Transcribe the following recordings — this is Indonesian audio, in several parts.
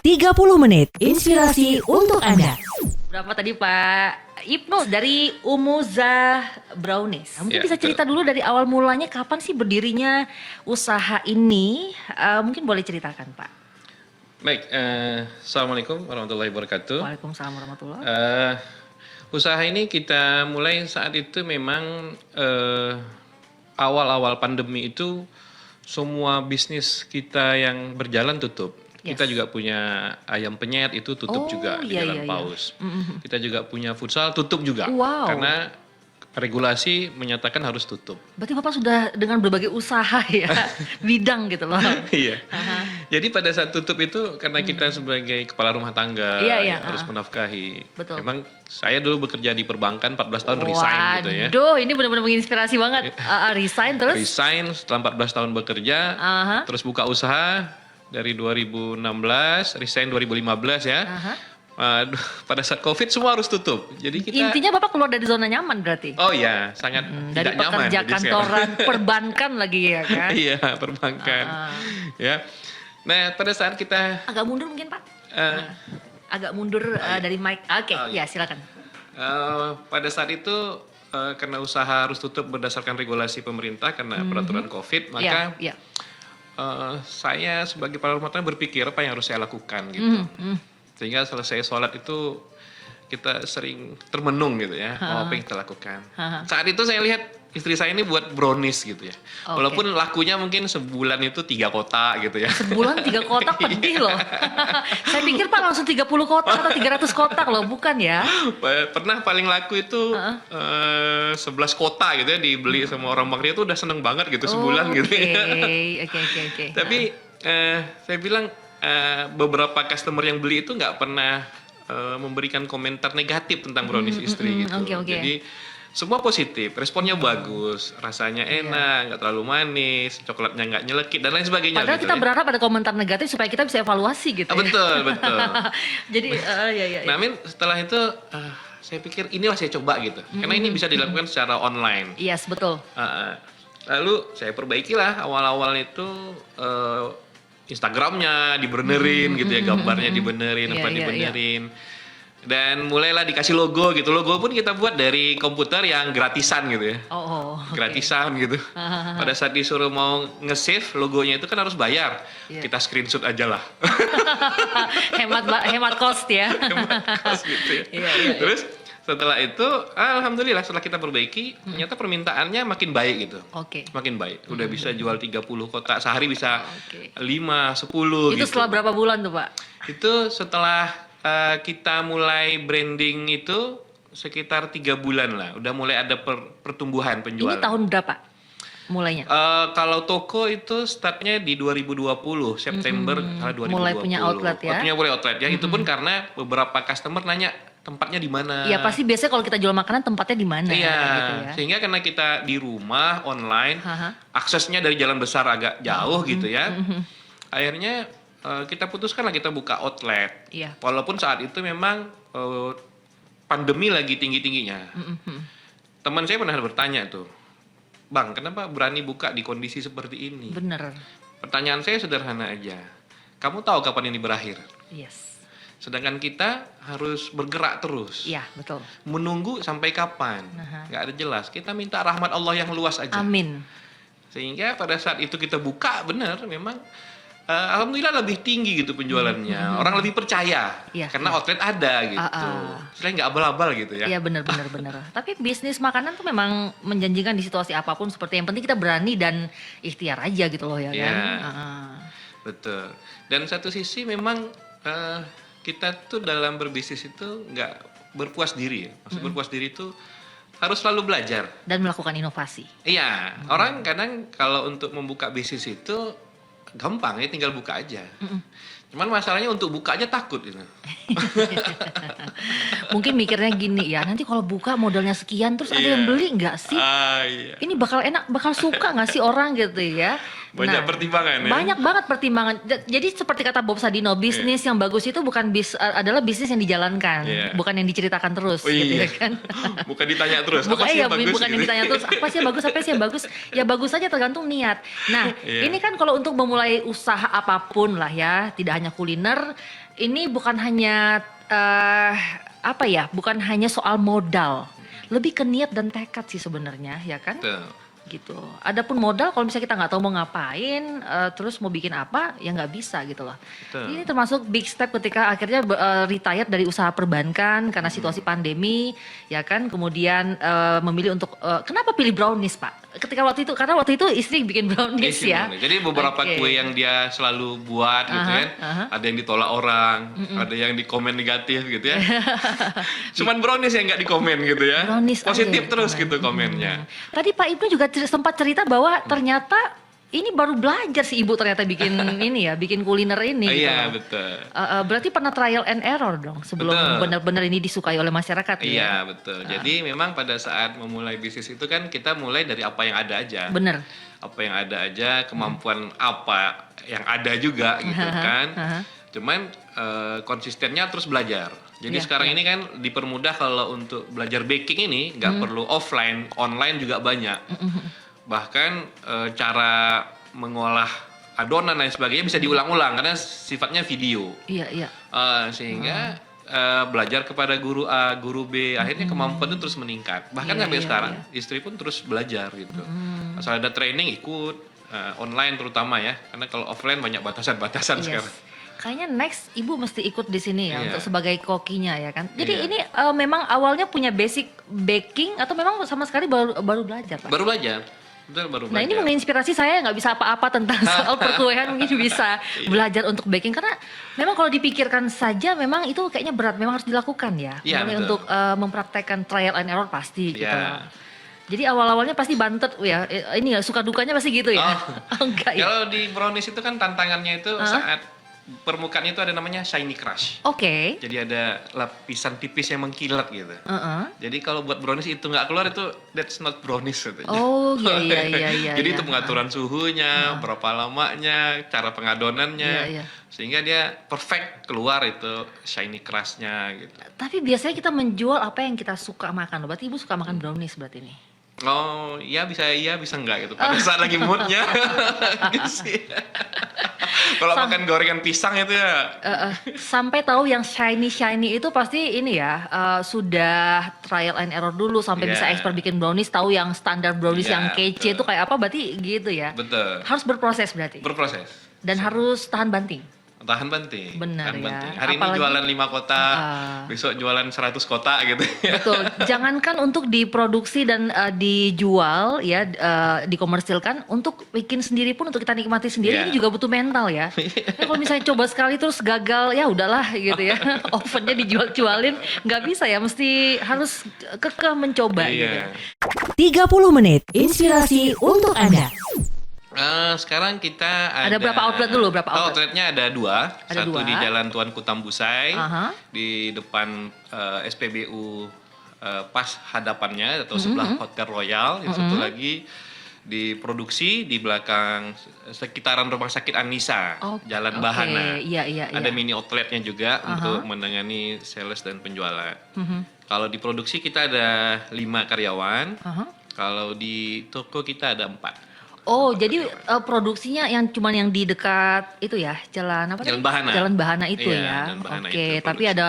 30 menit inspirasi untuk Anda. Berapa tadi Pak Ibnu dari Umuza Brownies? Mungkin Ya, bisa cerita dulu dari awal mulanya kapan sih berdirinya usaha ini? Mungkin boleh ceritakan Pak. Baik, Assalamualaikum warahmatullahi wabarakatuh. Waalaikumsalam warahmatullahi. Usaha ini kita mulai saat itu memang awal-awal pandemi itu semua bisnis kita yang berjalan tutup. Yes. Kita juga punya ayam penyet itu tutup juga di Jalan Paus. Kita juga punya futsal tutup juga. Wow. Karena regulasi menyatakan harus tutup. Berarti Bapak sudah dengan berbagai usaha ya, bidang gitu loh. Iya. Jadi pada saat tutup itu karena kita sebagai kepala rumah tangga Iya, yang harus menafkahi. Betul. Memang saya dulu bekerja di perbankan 14 tahun resign gitu ya. Waduh, ini benar-benar menginspirasi banget. Resign terus? Resign setelah 14 tahun bekerja, terus buka usaha dari 2016, resign 2015 ya. Pada saat COVID semua harus tutup. Jadi kita Intinya Bapak keluar dari zona nyaman berarti? Oh ya, sangat Dari tidak nyaman. pekerja jadi kantoran, perbankan lagi ya kan? Iya, perbankan. Ya. Nah, pada saat kita Agak mundur mungkin Pak? Agak mundur dari mic. Oke, ya silakan. pada saat itu karena usaha harus tutup berdasarkan regulasi pemerintah karena peraturan COVID, maka Iya. saya sebagai kepala rumah tangga berpikir apa yang harus saya lakukan gitu. Sehingga selesai sholat itu kita sering termenung gitu ya, apa yang kita lakukan. Saat itu saya lihat istri saya ini buat brownies gitu ya. Oke. Walaupun lakunya mungkin sebulan itu 3 kotak gitu ya. Sebulan 3 kotak pedih loh. Saya pikir Pak langsung 30 kotak atau 300 kotak loh, bukan ya? Pernah paling laku itu 11 kotak gitu ya, dibeli sama orang Maghrib itu udah seneng banget gitu sebulan gitu ya. Oke. Tapi saya bilang beberapa customer yang beli itu nggak pernah memberikan komentar negatif tentang brownies istri gitu. Oke. Jadi semua positif, responnya bagus, rasanya enak, nggak terlalu manis, coklatnya nggak nyelekit dan lain sebagainya. Padahal gitu kita ya. berharap ada komentar negatif supaya kita bisa evaluasi gitu ya. Betul. Jadi ya. Namun setelah itu saya pikir inilah saya coba gitu, karena ini bisa dilakukan secara online. Yes, betul. Lalu saya perbaikilah awal-awal itu Instagramnya dibenerin gitu ya, gambarnya dibenerin, dibenerin. Dan mulailah dikasih logo gitu. Logo pun kita buat dari komputer yang gratisan gitu ya. Okay. Gratisan gitu. Pada saat disuruh mau nge-save logonya itu kan harus bayar. Kita screenshot aja lah. hemat cost ya. Hemat cost gitu ya. Iya. Terus setelah itu, alhamdulillah setelah kita perbaiki, ternyata permintaannya makin baik gitu. Oke. Makin baik. Udah bisa jual 30 kotak sehari, bisa 5, 10 Itu gitu. setelah berapa bulan tuh Pak? Itu setelah kita mulai branding itu sekitar 3 bulan lah. Udah mulai ada pertumbuhan penjualan. Ini tahun berapa mulainya? Kalau toko itu startnya di 2020 September 2020. Mulai punya outlet ya? Mulai outlet ya. Itu pun karena beberapa customer nanya tempatnya di mana. Iya pasti biasanya kalau kita jual makanan tempatnya di mana? Iya. Gitu ya. Sehingga karena kita di rumah online, aksesnya dari jalan besar agak jauh gitu ya. Akhirnya kita putuskan lah kita buka outlet. Iya. Walaupun saat itu memang pandemi lagi tinggi-tingginya. Teman saya pernah bertanya tuh, Bang, kenapa berani buka di kondisi seperti ini? Bener. Pertanyaan saya sederhana aja. Kamu tahu kapan ini berakhir? Yes. Sedangkan kita harus bergerak terus. Iya, betul. Menunggu sampai kapan? Nggak ada jelas. Kita minta rahmat Allah yang luas aja. Amin. Sehingga pada saat itu kita buka, benar memang alhamdulillah lebih tinggi gitu penjualannya. Orang lebih percaya karena outlet ada gitu. Selain nggak abal-abal gitu ya. Iya benar. Tapi bisnis makanan tuh memang menjanjikan di situasi apapun, seperti yang penting kita berani dan ikhtiar aja gitu loh ya kan. Betul. Dan satu sisi memang kita tuh dalam berbisnis itu nggak berpuas diri ya. Maksud berpuas diri itu harus selalu belajar. Dan melakukan inovasi. Iya. Orang kadang kalau untuk membuka bisnis itu gampang ya, tinggal buka aja. Cuman masalahnya untuk buka aja takut gitu. Mungkin mikirnya gini ya, nanti kalau buka modalnya sekian terus ada yang beli nggak sih? Iya. Ini bakal enak, bakal suka nggak sih orang gitu ya? Banyak pertimbangan ya. Banyak banget pertimbangan. Jadi seperti kata Bob Sadino, bisnis yang bagus itu adalah bisnis yang dijalankan, bukan yang diceritakan terus. Oh gitu iya. ya kan. Bukan ditanya terus. Bukan, apa sih yang bagus? bukan yang gitu. ditanya terus apa sih yang bagus, apa sih yang bagus. Ya bagus saja tergantung niat. Nah, ini kan kalau untuk memulai usaha apapun lah ya, tidak hanya kuliner, ini bukan hanya bukan hanya soal modal. Lebih ke niat dan tekad sih sebenarnya, ya kan? Betul. Gitu. Adapun modal kalau misalnya kita nggak tahu mau ngapain, terus mau bikin apa, ya nggak bisa gitu loh. Betul. Ini termasuk big step ketika akhirnya retired dari usaha perbankan karena situasi pandemi, ya kan. Kemudian memilih untuk kenapa pilih brownies, Pak? Karena waktu itu istri bikin brownies ya. Jadi beberapa kue yang dia selalu buat gitu kan, ada yang ditolak orang, ada yang dikomen negatif gitu ya. Cuman brownies yang nggak dikomen gitu ya. Brownies positif aja terus komen. gitu komennya. Tadi Pak Ibnu juga sempat cerita bahwa ternyata ini baru belajar si ibu ternyata bikin ini ya, bikin kuliner ini. Gitu Iya, loh. betul. Berarti pernah trial and error dong sebelum benar-benar ini disukai oleh masyarakat ya. Iya, betul. Jadi memang pada saat memulai bisnis itu kan kita mulai dari apa yang ada aja. Bener. Apa yang ada aja, kemampuan apa yang ada juga gitu kan. Cuman konsistennya terus belajar. Jadi sekarang ini kan dipermudah kalau untuk belajar baking ini nggak perlu offline, online juga banyak. Bahkan cara mengolah adonan dan sebagainya bisa diulang-ulang karena sifatnya video. Iya. Sehingga belajar kepada guru A, guru B, akhirnya kemampuan itu terus meningkat. Bahkan sampai sekarang istri pun terus belajar gitu. Asal ada training ikut online terutama ya, karena kalau offline banyak batasan-batasan sekarang. Kayaknya next ibu mesti ikut di sini ya untuk sebagai kokinya ya kan. Jadi Iya. ini memang awalnya punya basic baking atau memang sama sekali baru belajar Pak? Baru belajar. Betul, baru Nah belajar. ini menginspirasi saya nggak bisa apa-apa tentang soal perkuliahan, mungkin bisa belajar untuk baking karena memang kalau dipikirkan saja memang itu kayaknya berat, memang harus dilakukan ya. Iya, Mulai betul. untuk mempraktekkan trial and error pasti gitu. Iya. Jadi awal-awalnya pasti bantet ya, ini ya suka dukanya pasti gitu ya. Oh, enggak ya. Kalau di brownies itu kan tantangannya itu saat permukaan itu ada namanya shiny crush. Oke. Jadi ada lapisan tipis yang mengkilat gitu. Heeh. Jadi kalau buat brownies itu nggak keluar itu that's not brownies katanya. Oh iya. Jadi iya. itu pengaturan suhunya, berapa lamanya, cara pengadonannya, Iya. sehingga dia perfect keluar itu shiny crush-nya gitu. Tapi biasanya kita menjual apa yang kita suka makan. Berarti ibu suka makan brownies berarti nih. Oh iya bisa enggak gitu. Pada saat lagi moodnya. Gitu sih. Kalau makan gorengan pisang itu ya. Sampai tahu yang shiny itu pasti ini ya sudah trial and error dulu sampai bisa expert bikin brownies, tahu yang standar brownies yang kece itu kayak apa, berarti gitu ya. Betul. Harus berproses berarti. Berproses. Dan harus tahan banting. Tahan banting. Benar tahan ya. banting. Hari Apalagi- ini jualan 5 kotak, besok jualan 100 kotak gitu. Betul. Jangankan untuk diproduksi dan dijual ya, dikomersilkan, untuk bikin sendiri pun untuk kita nikmati sendiri ini juga butuh mental ya. Kalau misalnya coba sekali terus gagal ya udahlah gitu ya. Ovennya dijual-jualin nggak bisa ya, mesti harus kekeh mencoba gitu. 30 menit inspirasi untuk Anda. Sekarang kita ada berapa outlet dulu? Berapa outlet? Outletnya ada 2. Ada Satu 2. di Jalan Tuanku Tambusai, Aha. di depan SPBU pas hadapannya atau sebelah Hotel Royal. Yang satu lagi di produksi di belakang sekitaran Rumah Sakit Anissa, Jalan Bahana. Iya. Ada mini outletnya juga untuk menangani sales dan penjualan. Kalau di produksi kita ada 5 karyawan. Kalau di toko kita ada 4. Oh, jadi produksinya yang cuman yang di dekat itu ya, jalan apa? Jalan tadi? Bahana. Jalan Bahana itu Iya, ya. Jalan Bahana Oke, itu tapi ada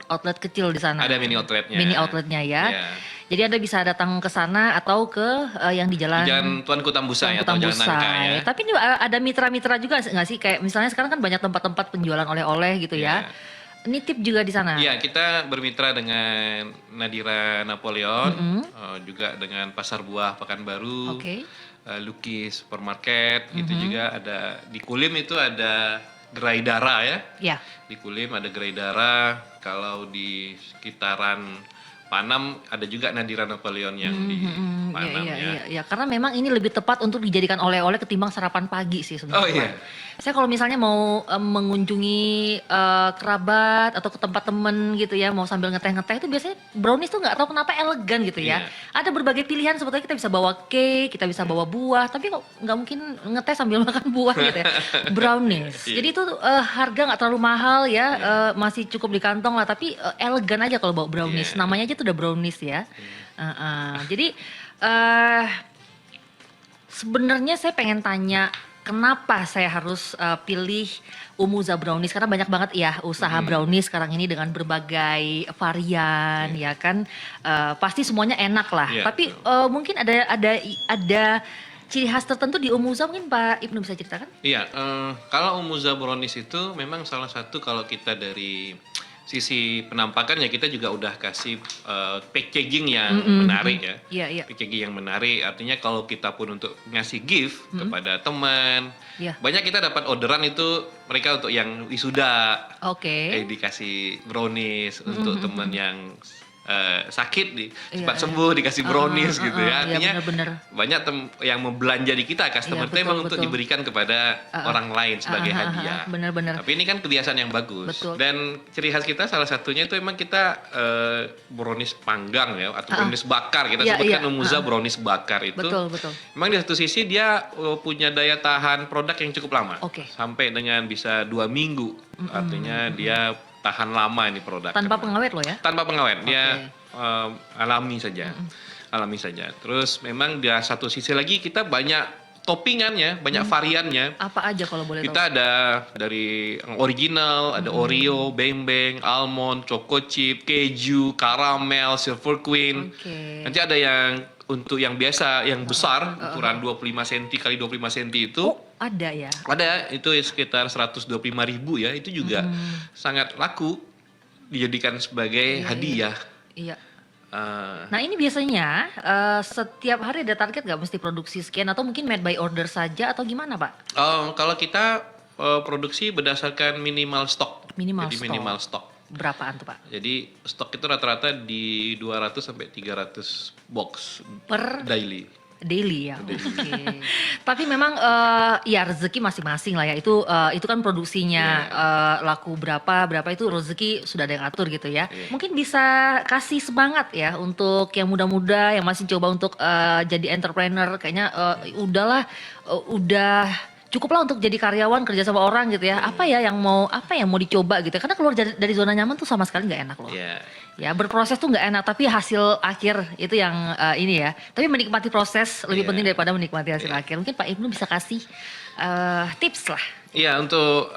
outlet kecil di sana. Ada mini outletnya. Mini outletnya ya. Iya. Jadi Anda bisa datang ke sana atau ke yang di jalan Di Jalan Tuanku Tambusai Tuanku atau Jalan Nangka ya. Tapi ini ada mitra-mitra juga nggak sih? Kayak misalnya sekarang kan banyak tempat-tempat penjualan oleh-oleh gitu ya. Ini tip juga di sana. Iya, kita bermitra dengan Nadira Napoleon, juga dengan Pasar Buah Pekanbaru, Oke. Lucky Supermarket, gitu juga ada di Kulim itu ada Gerai Dara ya. Ya. Di Kulim ada Gerai Dara, kalau di sekitaran Panam ada juga Nadira Napoleon yang di Panam Iya, karena memang ini lebih tepat untuk dijadikan oleh-oleh ketimbang sarapan pagi sih sebenarnya. Oh iya. Saya kalau misalnya mau mengunjungi kerabat atau ke tempat temen gitu ya, mau sambil ngeteh-ngeteh itu biasanya brownies tuh nggak tahu kenapa elegan gitu ya. Iya. Ada berbagai pilihan sebetulnya, kita bisa bawa cake, kita bisa bawa buah, tapi kok nggak mungkin ngeteh sambil makan buah gitu ya. Brownies. Iya. Jadi itu harga nggak terlalu mahal ya, masih cukup di kantong lah, tapi elegan aja kalau bawa brownies. Iya. Namanya aja tuh udah brownies ya. Jadi sebenarnya saya pengen tanya, kenapa saya harus pilih Umuza Brownies? Karena banyak banget ya usaha brownies sekarang ini dengan berbagai varian, ya kan. Pasti semuanya enak lah. Iya, Tapi mungkin ada ciri khas tertentu di Umuza, mungkin Pak Ibnu bisa ceritakan? Iya, kalau Umuza Brownies itu memang salah satu, kalau kita dari sisi penampakan ya kita juga udah kasih packaging yang menarik ya. Iya. Packaging yang menarik, artinya kalau kita pun untuk ngasih gift kepada teman, Iya. banyak kita dapat orderan itu mereka untuk yang wisuda, Oke. dikasih brownies, untuk teman yang sakit cepat Iya. sembuh dikasih brownies gitu ya. Iya, Artinya benar-benar. banyak yang membelanja di kita, customer itu Iya, memang betul, untuk betul. diberikan kepada orang lain sebagai hadiah. Benar-benar. Tapi ini kan kebiasaan yang bagus. Betul. Dan ciri khas kita salah satunya itu memang kita brownies panggang ya, atau brownies bakar. Kita Iya, sebutkan iya. Umuza brownies bakar itu. Betul. Memang di satu sisi dia punya daya tahan produk yang cukup lama. Oke. Sampai dengan bisa 2 minggu. Artinya dia tahan lama ini produk. Tanpa Karena- pengawet loh ya? Tanpa pengawet. Dia Oke. alami saja. Alami saja. Terus memang di satu sisi lagi kita banyak toppingannya, banyak variannya. Apa aja kalau boleh tahu? Kita ada dari yang original, ada Oreo, Beng-Beng, almond, choco chip, keju, karamel, Silver Queen. Oke. Nanti ada yang untuk yang biasa, yang besar, ukuran 25 cm kali 25 cm itu. Oh, ada ya? Ada, itu sekitar 125.000 ya, itu juga sangat laku dijadikan sebagai hadiah. Iya. Eh, Nah ini biasanya setiap hari ada target nggak, mesti produksi sekian atau mungkin made by order saja atau gimana Pak? kalau kita produksi berdasarkan minimal stok. Minimal Jadi stok. minimal stok. Berapaan tuh Pak? Jadi stok itu rata-rata di 200 sampai 300 box Per daily. daily ya. Oke. Tapi memang ya rezeki masing-masing lah ya. Itu kan produksinya laku berapa itu rezeki sudah ada yang atur gitu ya. Iya. Mungkin bisa kasih semangat ya untuk yang muda-muda yang masih coba untuk jadi entrepreneur, kayaknya udah cukuplah untuk jadi karyawan kerja sama orang gitu ya. Apa yang mau dicoba gitu. Karena keluar dari zona nyaman tuh sama sekali nggak enak loh. Ya. Ya berproses tuh nggak enak, tapi hasil akhir itu yang ini ya. Tapi menikmati proses lebih Iya. penting daripada menikmati hasil akhir. Mungkin Pak Ibnu bisa kasih tips lah. Iya, untuk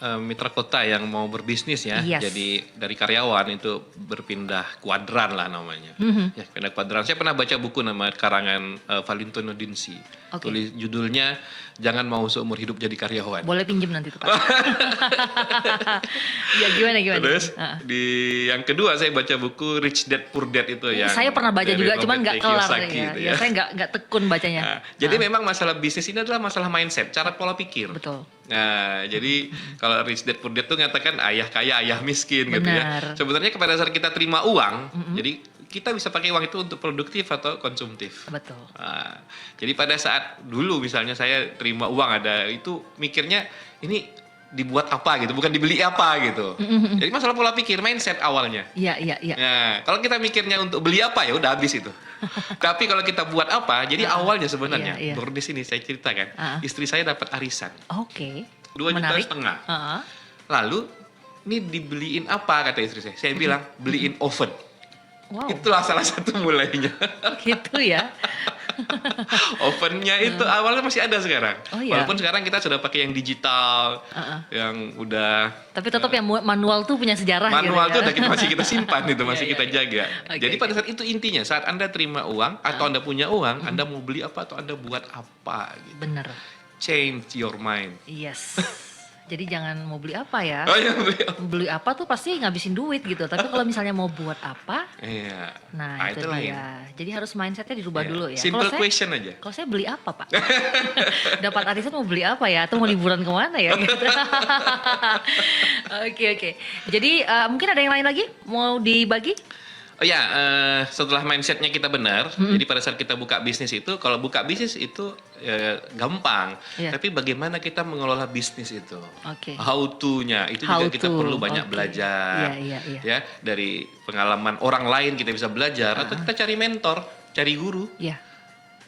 mitra kota yang mau berbisnis ya. Yes. Jadi dari karyawan itu berpindah kuadran lah namanya. Ya, pindah kuadran. Saya pernah baca buku nama karangan Valentino Dinci. Oke. Tulis judulnya Jangan Mau Seumur Hidup Jadi Karyawan. Boleh pinjem nanti tuh Pak. Ya gimana? Terus Heeh. di yang kedua saya baca buku Rich Dad Poor Dad itu yang Saya pernah baca dari juga, Robert cuman nggak T. kelar Kiyosaki ya. itu Ya saya nggak tekun bacanya. Nah, jadi memang masalah bisnis ini adalah masalah mindset, cara pola pikir. Betul. Nah, jadi kalau Rich Dad Poor Dad tuh ngatakan ayah kaya, ayah miskin gitu Benar. ya. Sebenarnya pada saat kita terima uang, jadi kita bisa pakai uang itu untuk produktif atau konsumtif. Betul. Nah, jadi pada saat dulu misalnya saya terima uang ada, itu mikirnya ini dibuat apa gitu, bukan dibeli apa gitu. Jadi masalah pola pikir, mindset awalnya. Iya. Nah, kalau kita mikirnya untuk beli apa ya udah habis itu. Tapi kalau kita buat apa, jadi awalnya sebenarnya, Iya. baru di sini saya ceritakan, istri saya dapat arisan Oke. 2,5 Menarik. juta. Heeh. Lalu, ini dibeliin apa kata istri saya? Saya bilang beliin oven. Wow. Itulah salah satu mulainya. Gitu ya. Ovennya itu awalnya masih ada sekarang. Oh, iya. Walaupun sekarang kita sudah pakai yang digital, yang udah Tapi tetap yang manual tuh punya sejarah manual gitu itu ya. masih kita simpan itu, masih Iya, kita iya. jaga. Oke, Jadi pada oke. saat itu intinya saat Anda terima uang atau Anda punya uang, Anda mau beli apa atau Anda buat apa gitu. Bener. Change your mind. Yes. Jadi jangan mau beli apa ya. Oh iya, beli. Beli apa tuh pasti ngabisin duit gitu. Tapi kalau misalnya mau buat apa, Iya. nah itu lain. dia. Jadi harus mindsetnya dirubah Iya. dulu ya. Simple Kalau saya, question aja. kalau saya beli apa Pak? Dapat arisan mau beli apa ya? Atau mau liburan kemana ya? Gitu. Oke. Jadi mungkin ada yang lain lagi mau dibagi? Oh ya, setelah mindsetnya kita benar, jadi pada saat kita buka bisnis itu, kalau buka bisnis itu gampang, tapi bagaimana kita mengelola bisnis itu, how to-nya itu juga kita perlu banyak belajar, ya dari pengalaman orang lain kita bisa belajar, atau kita cari mentor, cari guru.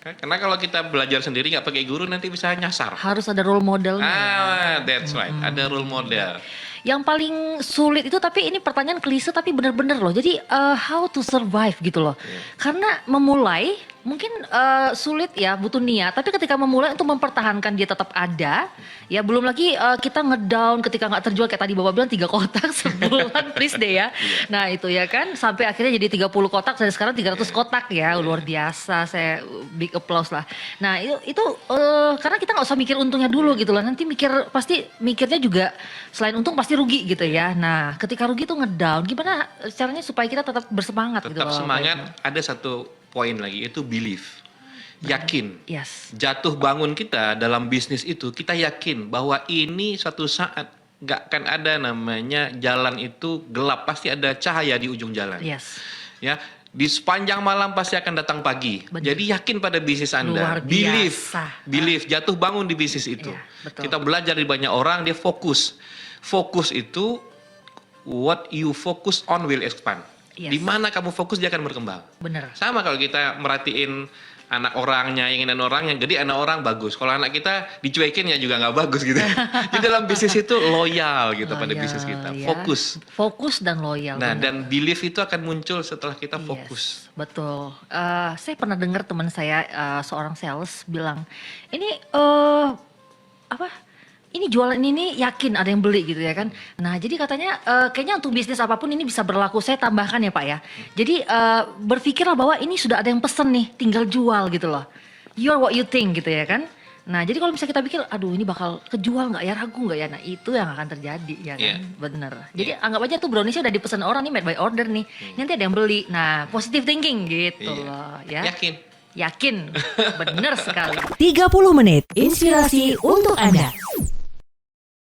Karena kalau kita belajar sendiri nggak pakai guru nanti bisa nyasar. Harus ada role modelnya. That's right, ada role model. Yang paling sulit itu, tapi ini pertanyaan klise tapi benar-benar loh. Jadi how to survive gitu loh. Karena memulai mungkin sulit ya, butuh niat. Tapi ketika memulai untuk mempertahankan dia tetap ada. Ya belum lagi kita ngedown ketika nggak terjual kayak tadi Bapak bilang 3 kotak sebulan please deh ya. Nah itu ya kan sampai akhirnya jadi 30 kotak dan sekarang 300 kotak ya. Luar biasa, saya big applause lah. Nah itu karena kita nggak usah mikir untungnya dulu gitu loh. Nanti pasti mikirnya juga selain untung pasti rugi gitu ya. Nah ketika rugi tuh ngedown, gimana caranya supaya kita tetap bersemangat gitu loh. Tetap semangat, ada satu poin lagi itu belief. Yakin. Jatuh bangun kita dalam bisnis itu, kita yakin bahwa ini suatu saat gak akan ada namanya jalan itu gelap, pasti ada cahaya di ujung jalan. Ya, di sepanjang malam pasti akan datang pagi. Jadi yakin pada bisnis Anda. Belief, jatuh bangun di bisnis itu. Kita belajar dari banyak orang, dia fokus. Fokus itu what you focus on will expand. Di mana kamu fokus dia akan berkembang. Benar. Sama kalau kita merhatiin anak orangnya, inginan orang yang jadi anak orang bagus. Kalau anak kita dicuekin ya juga nggak bagus gitu. Di dalam bisnis itu loyal gitu pada bisnis kita. Fokus dan loyal. Nah dan belief itu akan muncul setelah kita fokus. Betul. Saya pernah dengar teman saya seorang sales bilang ini ini jualan ini yakin ada yang beli gitu ya kan. Nah jadi katanya kayaknya untuk bisnis apapun ini bisa berlaku. Saya tambahkan ya Pak ya. Jadi berpikirlah bahwa ini sudah ada yang pesen nih, tinggal jual gitu loh. You are what you think gitu ya kan. Nah jadi kalau misalnya kita pikir, aduh ini bakal kejual nggak ya, ragu nggak ya. Nah itu yang akan terjadi ya kan. Bener. Jadi anggap aja tuh browniesnya udah dipesan orang nih, made by order nih. Nanti ada yang beli. Nah positive thinking gitu loh ya. Yakin. Bener sekali. 30 menit inspirasi untuk Anda.